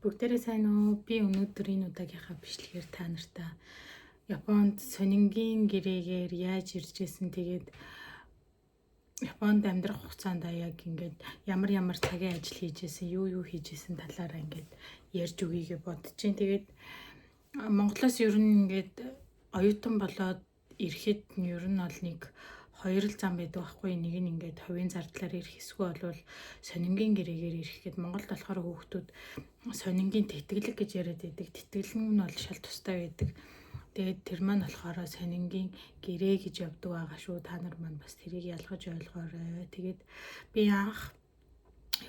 Бүгдээрээ сайн уу? Би өнөөдөр энэ удаагийнхаа бичлэгээр та нартай Японд сонингийн гэрээгээр яаж ирж байсан, тэгээд Японд амьдрах хугацаанд яг ингээд ямар цагийн ажил хийжсэн, юу хийжсэн талаараа ингээд ярьж өгье гэж бодож байна. Тэгээд Монголоос ер нь ингээд оюутан болоод ирэхэд ер нь бол нэг хоёр л зам байдаг байхгүй. Нэг нь ингээд хувийн зардлаар ирэх, эсвэл бол сонингийн гэрээгээр ирэх гэд. Монголд болохоор хүүхдүүд сонингийн тэтгэлэг гэж яриад байдаг. Тэтгэлэг нь бол шал тустай байдаг. Тэгээд тэр маань болохоор сонингийн гэрээ гэж явдаг байгаа шүү. Та нар маань бас тэрийг ялгаж ойлгоорой. Тэгээд би анх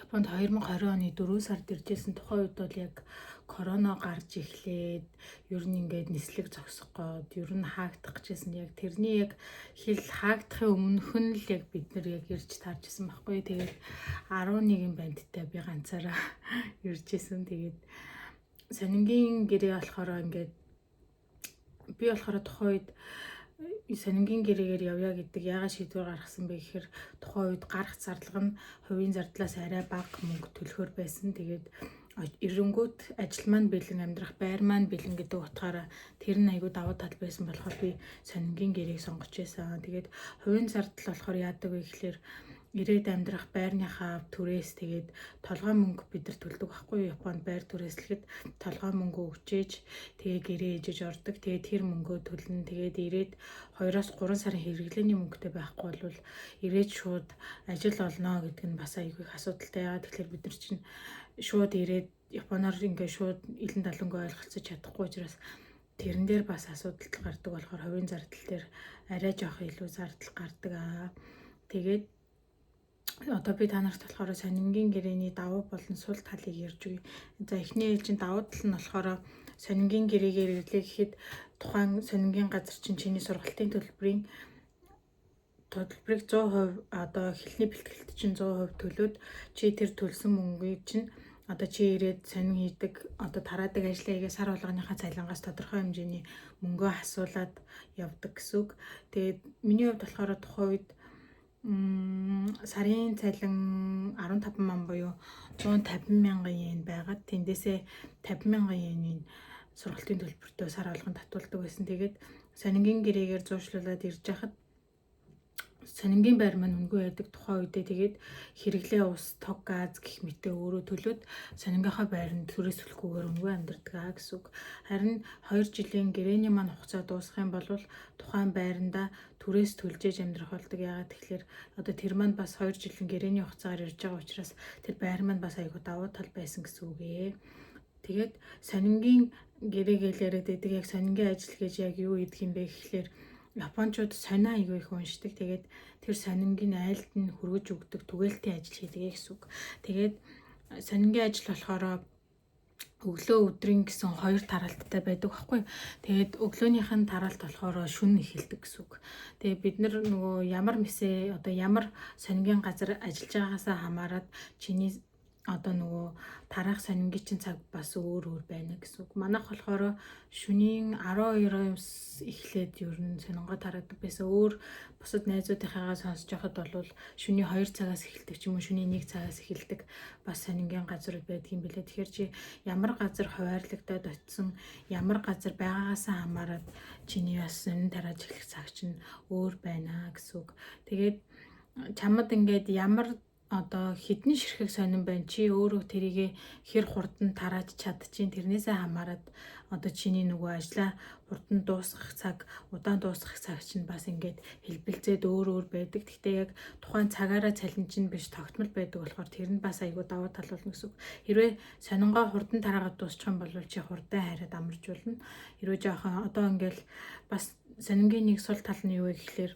Японд 2020 оны 4 сард иржсэн. Тухайн үед бол яг корона гарч эхлээд ер нь ингээд нислэг зогсох гээд ер нь хаагдах гэжсэн. Яг тэрний яг хил хаагдахын өмнөх нь л яг бид нар яг ирж тааржсэн байхгүй. Тэгээд 11 бандтай би ганцаараа иржсэн. Тэгээд сонингийн гэрээ болохоор ингээд би болохоор тухайн үед сонингийн гэрээгээр явъя гэдэг яагаад шийдвэр гаргасан бэ гэхээр тухайн үед гарах зарлага нь хувийн зардлаас арай бага мөнгө төлөхөр байсан. Тэгээд эренгүүт ажил маань бэлэн, амьдрах байр маань бэлэн гэдэг утгаараа тэр нь айгүй давуу тал байсан болохоор би сонингийн гэрээг сонгож байсан. Тэгээд хувийн зардал болохоор яадаг вэ гэхээр ирээд амьдрах байрныхаа түрээс тэгээд толгой мөнгө бид нар төлдөг байхгүй. Японд байр түрээслэхэд толгой мөнгө өгчээж тэгээ гэрээ ээжэж ордог. Тэгээд тэр мөнгөө төлнө. Тэгээд ирээд 2-3 сарын хэрэглээний мөнгөтэй байхгүй бол ирээд шууд ажил олно гэдэг нь бас айгүй их асуудалтай. Яагаад тэгэхээр бид нар чинь шууд ирээд Японоор ингээд шууд илэн далангүй ойлголцож чадахгүй учраас тэрэн дээр бас асуудал гардаг болохоор хувийн зардал дээр арай жоох илүү зардал гардаг аа. Тэгээд одоо би та нарт болохоор сонингийн гэрээний давуу болон сул талыг ярьж өгье. За эхний ээлжийн давуу тал нь болохоор сонингийн гэрээгээр ирлээ гэхэд тухайн сонингийн газар чинь чиний сургалтын төлбөрийг 100% одоо эхлэлний бэлтгэлт чинь 100% төлөөд чи тэр төлсөн мөнгийг чинь одоо чи ирээд сонин хийдэг, одоо тараадаг ажлаа хийгээ сар болгоныхаа цалингаас тодорхой хэмжээний мөнгөө асуулаад явдаг гэсэн үг. Тэгээд миний хувьд болохоор тухайн үед сарын цалин 15 мянган буюу 150 мянган йен байгаад тэндээсээ 50 мянган йений сургалтын төлбөртөө сар болгон татуулдаг байсан. Тэгээд сонингийн гэрээгээр зуушлуулад ирж хахад сонингийн байр маань үнгүй байдаг тухайн үедээ. Тэгээд хэрэглээ ус, тог, газ гэх мэтээ өөрөө төлөөд сонингийнхаа байранд түрээс төлөхгүйгээр үнгүй амьдардаг аа гэсэн үг. Харин 2 жилийн гэрээний маань хугацаа дуусах юм бол тухайн байранда түрээс төлжээж амьдрах болдог. Яагаад тэгэхээр одоо тэр маань бас 2 жилийн гэрээний хугацаагаар ирж байгаа учраас тэр байр маань бас айгүй давуу тал байсан гэсэн үг ээ. Тэгээд сонингийн гэрээгээл яриад байдаг. Яг сонингийн ажил гэж яг юу гэдэг юм бэ гэхээр Япончууд сонио айгүй их уншдаг. Тэгээд тэр сонингийн айлд нь хөргөж өгдөг түгээлтийн ажил хийдэг гэсэн үг. Тэгээд сонингийн ажил болохоор өглөө өдрийн гэсэн 2 тараалттай байдаг байхгүй. Тэгээд өглөөнийх нь тараалт болохоор шөнө эхэлдэг гэсэн үг. Тэгээд бид нар нөгөө ямар мэсээ одоо ямар сонингийн газар ажиллаж байгаагаасаа хамаарат чиний одоо нөгөө тараах сонингийн чинь цаг бас өөр байна гэсэн үг. Манайх болохоор шөнийн 12-оос эхлээд ер нь сонингоо тараадаг байсан. Өөр бусад найзуудынхаагаа сонсож байхад бол шөнийн 2 цагаас эхэлдэг ч юм уу, шөнийн 1 цагаас эхэлдэг бас сонингийн газрууд байдгийн билээ. Тэгэхээр чи ямар газар хуваарлагдаад очисон, ямар газар байгаагаасаа хамаарат чиний бас сонин тарааж эхлэх цаг чинь өөр байна гэсэн үг. Тэгээд чамд ингээд ямар одоо хідэн ширхэг сонин байна, чи өөрөө тэрийг хэр хурдан тарааж чадчихин, тэрнээсээ хамаарат одоо чиний нөгөө ажлаа хурдан дуусгах цаг, удаан дуусгах цаг чинь бас ингээд хэлбэлзээд өөр байдаг. Гэхдээ яг тухайн цагаараа цалин чинь биш тогтмол байдаг болохоор тэр нь бас айгүй давуу тал болно гэсэн үг. Хэрвээ сонингоо хурдан тараагаад дуусчих юм бол чи хурдан хараад амарч болно. Хэрвээ жоохон одоо ингээл бас сонингийн нэг сул тал нь юу вэ гэхээр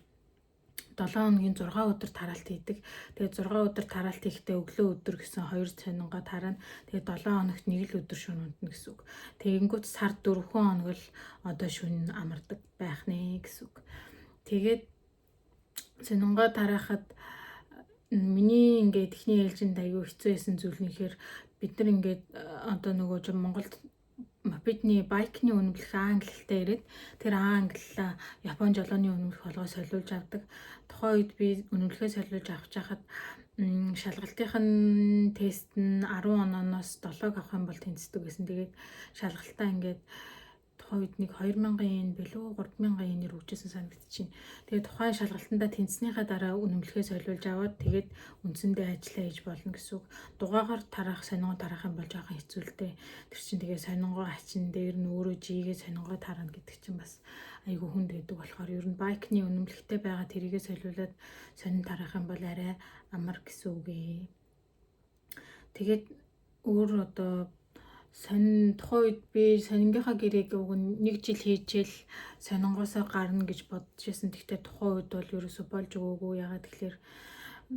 7 хоногийн 6 өдөр тараалт хийдэг. Тэгээд 6 өдөр тараалт хийхдээ өглөө өдөр гэсэн 2 сонингоо тарана. Тэгээд 7 хоногт 1 л өдөр шөнө унтна гэсэн үг. Тэгэнгүүт сард 4 хоног л одоо шөнө амардаг байх нэ гэсэн үг. Тэгээд сонингоо тараахад миний ингээд техникийн ээлжинд аягүй хэцүү байсан зүйл нь ихээр бид нар ингээд одоо нөгөө жоо Монголд мопедний байкны үнэмлэх англилтай ирээд тэр англилаа Япон жолооны үнэмлэх болгоо солиулж авдаг. Тухайн үед би үнэмлэхээ солиулж авч хахад шалгалтын тест нь 10 онооноос 7-г авах юм бол тэнцдэг гэсэн. Тэгээд шалгалтаа ингээд тухайн үед нэг 2000 yen билүү 3000 yen-ээр өгчээсэн санагдчихэв. Тэгээд тухайн шалгалтандаа тэнцснийхаа дараа үнэмлэхээ солиулж аваад тэгээд үндсэндээ ажиллаа хийж болно гэсэн үг. Дугаагаар тарах, сонингоо тарах юм бол жоохон хэцүү л дээ. Тэр чинь тэгээд сонингоо хачин дээр нь өөрөө жигээ сонингоо тарна гэдэг чинь бас айгүй хүнд байдаг болохоор ер нь байкны үнэмлэхтэй байгаа тэрийгээ солиулаад сонин тарах юм бол арай амар гэсэн үг ээ. Тэгээд өөр одоо тухайн үед би сонингийнхаа гэрээг нэг жил хийжэл сонингоосоо гарна гэж бодож байсан. Гэхдээ тухайн үед бол ерөөсө болж өгөөгүй. Ягаад тэгэхээр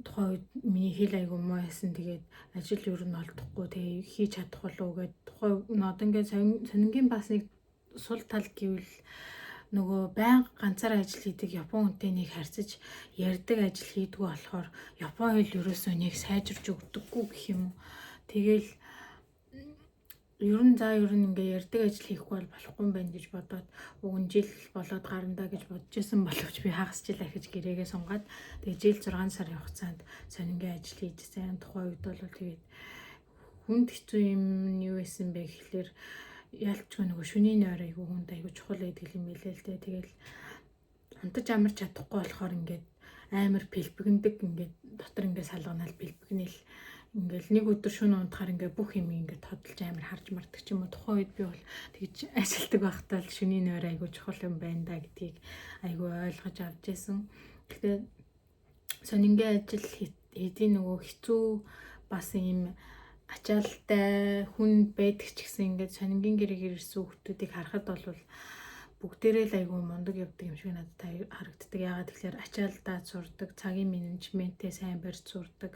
тухайн үед миний хэл айгүй муу байсан. Тэгээд ажил ер нь олдохгүй. Тэгээ хийж чадах болов уу гэд тухайн одоо ингээд сонингийн бас нэг сул тал гэвэл нөгөө байнга ганцаараа ажил хийдэг Япон хүнтэй нэг харьцаж ярьдаг ажил хийдгүү болохоор Япон хэл ерөөсөө нэг сайжирч өгдөггүй гэх юм уу. Тэгэл ер нь ингээ ярьдаг ажил хийхгүй бол болохгүй юм байна гэж бодоод уг жил болоод гарандаа гэж бодож исэн боловч би хагас жил ахиж гэрээгээ сунгаад тэгээ жил 6 сарын хугацаанд сонингийн ажил хийжсэн. Тухайн үед бол тэгээд хүнд хэцүү юм юу байсан бэ гэхэлэр ялчгүй нөгөө шөнийн ойр айгүй хүнд айгүй чухал байдаг юм билээ л дээ. Тэгэл унтаж амарч чадахгүй болохоор ингээд амар пэлбэгэндэг ингээд дотор ингээд салганаал пэлбэгнэл ингээл нэг өдөр шөнө унтахаар ингээ бүх юм ингээ тодолж амар харж мардаг ч юм уу. Тухайн үед би бол тэгж ажилтдаг байхдаа л шөнийн ойр айгүй чухал юм байна да гэдгийг айгүй ойлгож авч байсан. Гэхдээ сонингийн ажил хэдийн нөгөө хэцүү бас юм ачаалтай хүн байдаг ч гэсэн ингээд сонингийн гэрээгээр ирсэн хүмүүсийг харахад бол бүгдээрээ л айгүй мундаг явдаг юм шиг надад харагддаг. Яагаад тэгэхээр ачаалдаа сурдаг, цагийн менежментээ сайн барьж сурдаг,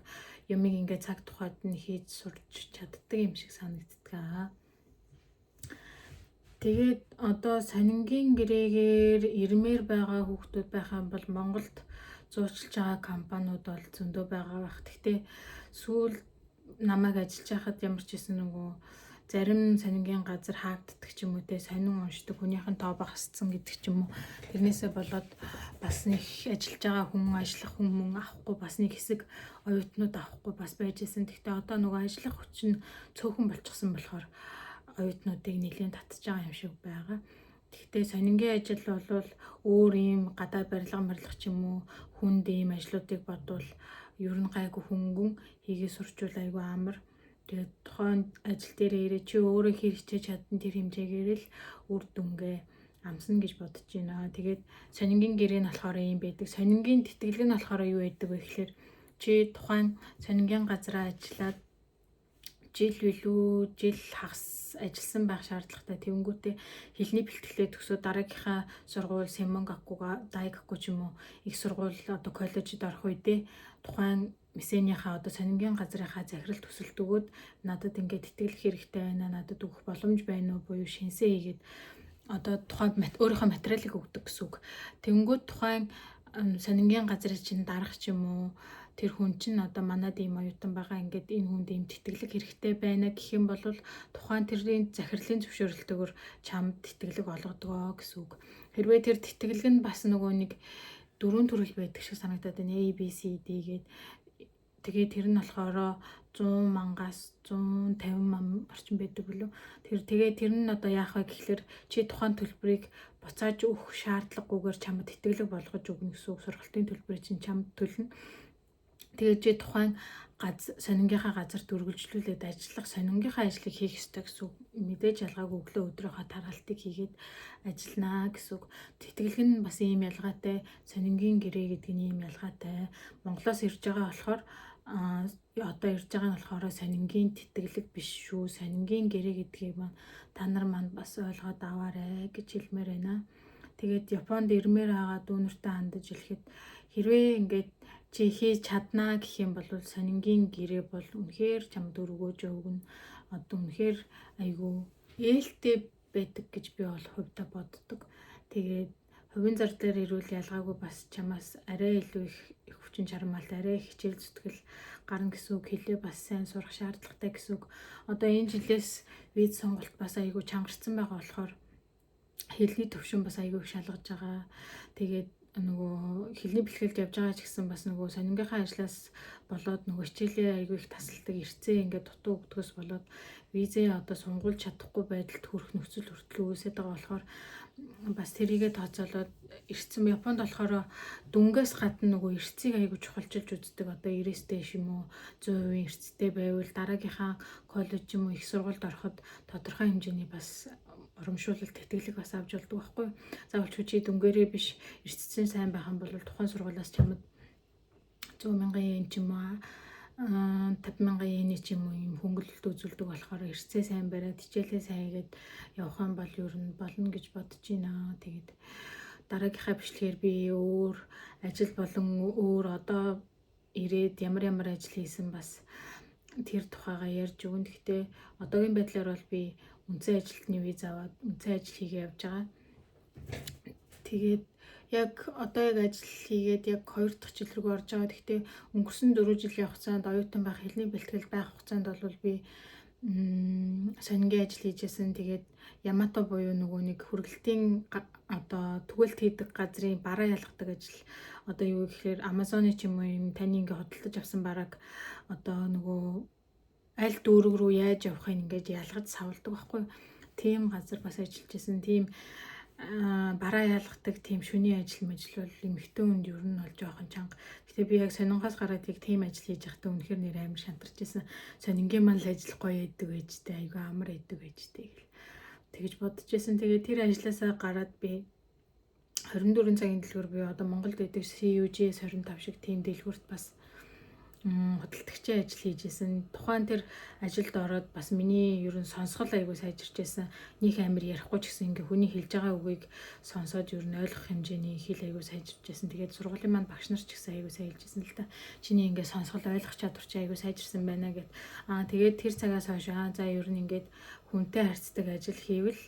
юмыг ингээд цаг тухайд нь хийж сурч чаддаг юм шиг санагддаг. Тэгээд одоо сонингийн гэрээгээр ирмээр байгаа хүүхдүүд байх юм бол Монголд зуучилж байгаа компаниуд бол зөндөө байгаа бах. Гэхдээ сүүл намайг ажиллаж байхад ямар ч гэсэн нөгөө зарим сонингийн газар хаагддаг ч юм уу те сонин уншдаг хүнийхэн тоо багасцсан гэдэг ч юм уу. Тэрнээсээ болоод бас нэг ажиллаж байгаа хүн ажиллах хүн мөн авахгүй бас нэг хэсэг оюутнууд авахгүй бас байж исэн. Гэхдээ одоо нөгөө ажиллах хүч нь цөөхөн болчихсон болохоор оюутнуудыг нэлээд татж байгаа юм шиг байгаа. Гэхдээ сонингийн ажил бол өөр ийм гадаад барилга ч юм уу хүнд ийм ажлуудыг бодвол ер нь гайгүй хөнгөн хийгээ сурчвал айгүй амар. Тэгээд тухайн ажил дээр ирээ чи өөрөө хэрэгжиж чадсан тэр хэмжээгээр л үр дүнгээ амсна гэж бодож байна. Тэгээд сонингийн гэрээ нь болохоор юм байдаг. Сонингийн тэтгэлэг нь болохоор юу байдаг вэ гэхээр чи тухайн сонингийн газараа ажиллаад жил хагас ажилласан байх шаардлагатай. Тэнгүүтээ хэлний бэлтгэлээ төгсөө дараагийнхаа сургууль Сэмонгакуга, Дайгаку ч юм уу их сургууль одоо коллежид орох үедээ тухайн мессенийхаа одоо сонингийн газрынхаа захирал төсөлт өгөөд надад ингээд тэтгэлэг хэрэгтэй байна, надад өгөх боломж байна уу буюу шинсээ хийгээд одоо тухайн өөрийнхөө материалыг өгдөг гэсэн үг. Тэнгүүд тухайн сонингийн газрын чинь дарах ч юм уу тэр хүн чинь одоо манад ийм оюутан байгаа ингээд энэ хүнд ийм тэтгэлэг хэрэгтэй байна гэх юм бол тухайн тэрийн захирлын зөвшөөрлөлтөөр чамд тэтгэлэг олгодог гэсэн үг. Хэрвээ тэр тэтгэлэг нь бас нөгөө нэг 4 төрөл байдаг шиг санагдаад байна. A, B, C, D гээд. Тэгээд тэр нь болохоор 100 мангаас 150 ман орчим байдаг билүү. Тэр нь одоо яах вэ гэхэлэр чи тухайн төлбөрийг буцааж өгөх шаардлагагүйгээр чамд тэтгэлэг болгож өгнө гэсэн үг. Сургалтын төлбөрийг чинь чамд төлнө. Тэгээд чи тухайн сонингийнхаа газарт үргэлжлүүлээд ажиллах, сонингийнхаа ажлыг хийх ёстой гэсэн үг. Мэдээж ялгаагүй өглөө өдрийнхөө тархалтыг хийгээд ажилланаа гэсэн үг. Тэтгэлэг нь бас ийм ялгаатай, сонингийн гэрээ гэдэг нь ийм ялгаатай. Монголоос ирж байгаа болохоор одоо ирж байгаа нь болохоор сонингийн тэтгэлэг биш шүү. Сонингийн гэрээ гэдгийг та нар манд бас ойлгоод аваарай гэж хэлмээр байна. Тэгээд Японд ирмээр байгаа дүүнертэй хандаж хэлэхэд хэрвээ ингээд чи хийж чаднаа гэх юм бол сонингийн гэрээ бол үнэхээр чамд өргөөж өгнө. Одоо үнэхээр айгүй ээлтэй байдаг гэж би бол хувьдаа боддог. Тэгээд хувийн зардлаар ирүүл ялгаагүй бас чамаас арай илүү их хүчин чармаалт, арай их хичээл зүтгэл гарна гэсэн үг. Хэлээ бас сайн сурах шаардлагатай гэсэн үг. Одоо энэ жилээс виз сонголт бас айгүй чангарсан байгаа болохоор хэлний төвшин бас айгүй их шалгаж байгаа. Тэгээд нөгөө хэлний бэлгэлд явж байгаа ч гэсэн бас нөгөө сонингийнхаа ажлаас болоод нөгөө хичээлээ айгүй их тасалдаг эрцээ ингээд дутуу өгдгөөс болоод визээ одоо сунгуулж чадахгүй байдалд хүрэх нөхцөл хүртэл үүсээд байгаа болохоор бас тэрийгэ тооцоолоод эрцэн Японд болохоор дүнгээс гадна нөгөө эрцийг айгүй чухалчилж үздэг. Одоо 90-тэй юм уу 100% эрцтэй байвал дараагийнхаа коллеж юм уу их сургуульд ороход тодорхой хэмжээний бас урамшуулалт тэтгэлэг бас авч болдог байхгүй. Заавал чи дүнгээрээ биш эрцсэн сайн байх юм бол тухайн сургуулиас чамд 100,000 yen ч юм уу 50,000 yen ч юм уу юм хөнгөлөлт үзүүлдэг болохоор эрцээ сайн бариад хичээлээ сайн хийгээд явах юм бол ер нь болно гэж бодож байна. Тэгээд дараагийнхаа бичлэгээр би өөр ажил болон өөр одоо ирээд ямар ажил хийсэн бас тэр тухайгаа ярьж өгнө. Гэхдээ одоогийн байдлаар бол би үнцэн ажилтны виз аваад үнцэн ажил хийгээ явж байгаа. Тэгээд яг ажил хийгээд яг 2 дахь жил рүү орж байгаа. Гэхдээ өнгөрсөн 4 жилийн хугацаанд оюутан байх хэлний бэлтгэл байх хугацаанд бол би сонингийн ажил хийжсэн. Тэгээд Ямато буюу нөгөө нэг хүргэлтийн одоо түгэлт хийдэг газрын бараа ялгадаг ажил. Одоо юу гэхээр Amazon-ы ч юм уу юм таны ингээ хөдөлж авсан барааг одоо нөгөө аль дүүрэг рүү яаж явахыг ингээд ялгаж савладаг байхгүй. Тийм газар бас ажиллаж байсан. Тийм бараа ялгадаг тийм шүний ажил бол эмэгтэй хүнд ер нь бол жоохон чанга. Гэтэ би яг сонингоос гараад яг тийм ажил хийж байхдаа үнэхээр нэр амар шантарч байсан. Сонингийн маань л ажил гоё яадаг байжтэй, айгүй амар яадаг байжтэй гэл тэгэж бодож байсан. Тэгээд тэр ажлаасаа гараад би 24 цагийн дэлгүүр би одоо Монголд байдаг CUG-с 25 шиг тийм дэлгүүрт бас хөдөлгөгчийн ажил хийжсэн. Тухайн тэр ажилд ороод бас миний ерөн сонсгол айгүй сайжирч байсан. Них амир ярихгүй ч гэсэн ингээ хүний хэлж байгаа үгийг сонсоод ерөн ойлгох хэмжээний хэл айгүй сайжирч байсан. Тэгээд сургуулийн маань багш нар ч гэсэн айгүй сайжирч байсан л та. Чиний ингээ сонсгол ойлгох чадвар чи айгүй сайжирсан байна гэд. Тэгээд тэр цагаас хойш за ерөн ингээд хүнтэй харьцдаг ажил хийвэл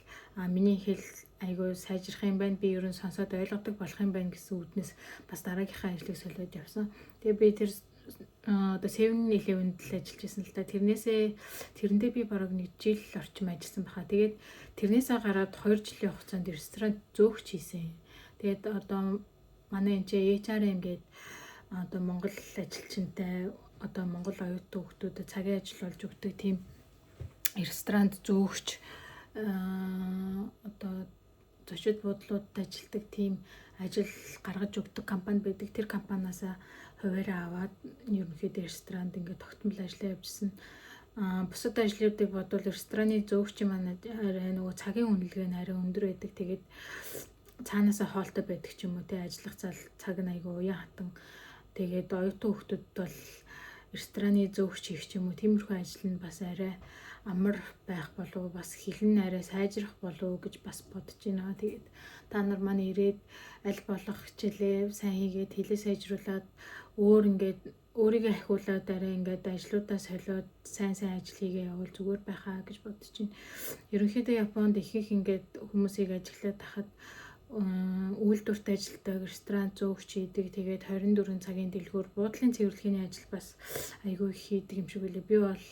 миний хэл айгүй сайжрах юм байна. Би ерөн сонсоод ойлгодог болох юм байна гэсэн үднэс бас дараагийнхаа ажлыг солиод явсан. Тэгээ би тэр одоо 7-11-д л ажиллаж байсан л та. Тэрэндээ би бараг 1 жил орчим ажилласан баха. Тэгээд тэрнээсээ гараад 2 жилийн хугацаанд ресторан зөөгч хийсэн. Тэгээд одоо манай энэ HR-ын гээд одоо Монгол ажилчинтай одоо Монгол оюутан хүмүүстэд цагийн ажил болж өгдөг тийм ресторанд зөөгч одоо зочид буудлуудад ажилладаг тийм ажил гаргаж өгдөг компани байдаг. Тэр компаниасаа хуваараа аваад ерөнхийдөө ресторанд ингээд тогтмол ажиллаа явуулсан. Бусад ажлуудыг бодвол рестораны зөөгчийн маань арай нөгөө цагийн үнэлгээ нь арай өндөр байдаг. Тэгээд цаанаасаа хоолтой байдаг ч юм уу те ажиллах цаг нь айгүй уян хатан. Тэгээд оюутан хүмүүсд бол рестораны зөөгч хийх ч юм уу тиймэрхүү ажил нь бас арай амар байх болов бас хилэн арай сайжрах болов гэж бас бодож байна. Тэгээд та нар маань ирээд аль болох хичээлээ сайн хийгээд хэлээ сайжруулад ингээд өөрийгөө ахиулаад арай ингээд ажлуудаа солиод сайн ажил хийгээ явуул зүгээр байхаа гэж бодож байна. Ерөнхийдөө Японд их ингээд хүмүүсийг ажиглаад тахад үйлдвэрт ажилтдаг ресторан зөөгч хийдэг. Тэгээд 24 цагийн дэлгүүр буудлын цэвэрлэгийн ажил бас айгүй их хийдэг юм шиг үлээ. Би бол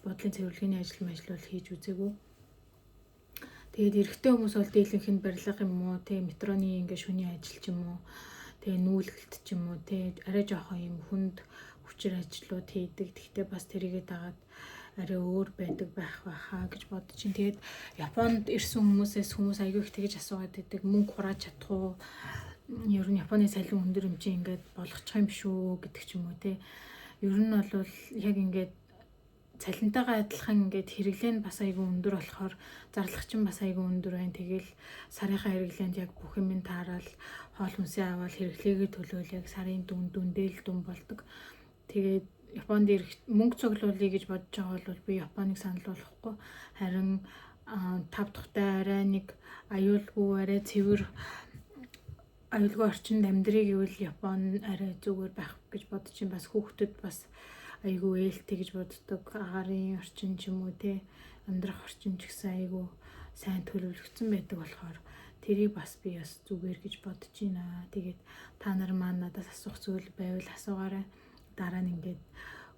буудлын цэвэрлэгийн ажил бол хийж үзээгүй. Тэгээд эрэгтэй хүмүүс бол дийлэнх нь барилга юм уу, тэг метроны ингээ шүний ажил ч юм уу, тэг нүүлгэлт ч юм уу, тэг арай жоохон юм хүнд хүчээр ажлууд хийдэг. Тэгтээ бас тэрийгээ дагаад арай өөр байдаг байх байхаа гэж бодож чинь. Тэгээд Японд ирсэн хүмүүс аягүй их тэгж асуугаад байдаг. Мөнгө хурааж чадах уу? Ер нь Японы салин өндөр юм чи ингээд болгочих юм шүү гэдэг ч юм уу те. Ер нь бол яг ингээд цалинтайгаа адилхан ингээд хэрэглээ нь бас айгүй өндөр болохоор зарлах чинь бас айгүй өндөр байна. Тэгэл сарынхаа хэрэглээнд яг бүх юм таарал хоол хүнсээ аваад хэрэглээгээ төлөөл яг сарын дүндэл дүн болдог. Тэгээд Японд мөнгө цуглуулъя гэж бодож байгаа бол би Японыг санал болгохгүй. Харин 5 дахьтай арай нэг аюулгүй арай цэвэр аюулгүй орчинд амьдрыг гэвэл Япон арай зүгээр байх гэж бодож чинь. Бас хүүхдэд бас айгүй ээлтэй гэж боддог. Агарын орчин ч юм уу те амьдрах орчин ч гэсэн айгүй сайн төлөвлөгдсөн байдаг болохоор тэрийг бас би бас зүгээр гэж бодож байна. Тэгээд та нар маань надаас асуух зүйл байвал асуугаарай. Дараа нь ингээд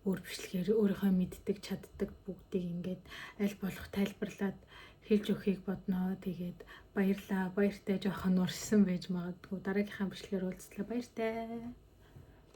өөр бичлэгээр өөрийнхөө мэддэг чаддаг бүгдийг ингээд аль болох тайлбарлаад хэлж өгөхийг бодноо. Тэгээд баярлаа. Баяртай жоохон урьсан байж магадгүй. Дараагийнхаа бичлэгээр уулзлаа. Баяртай.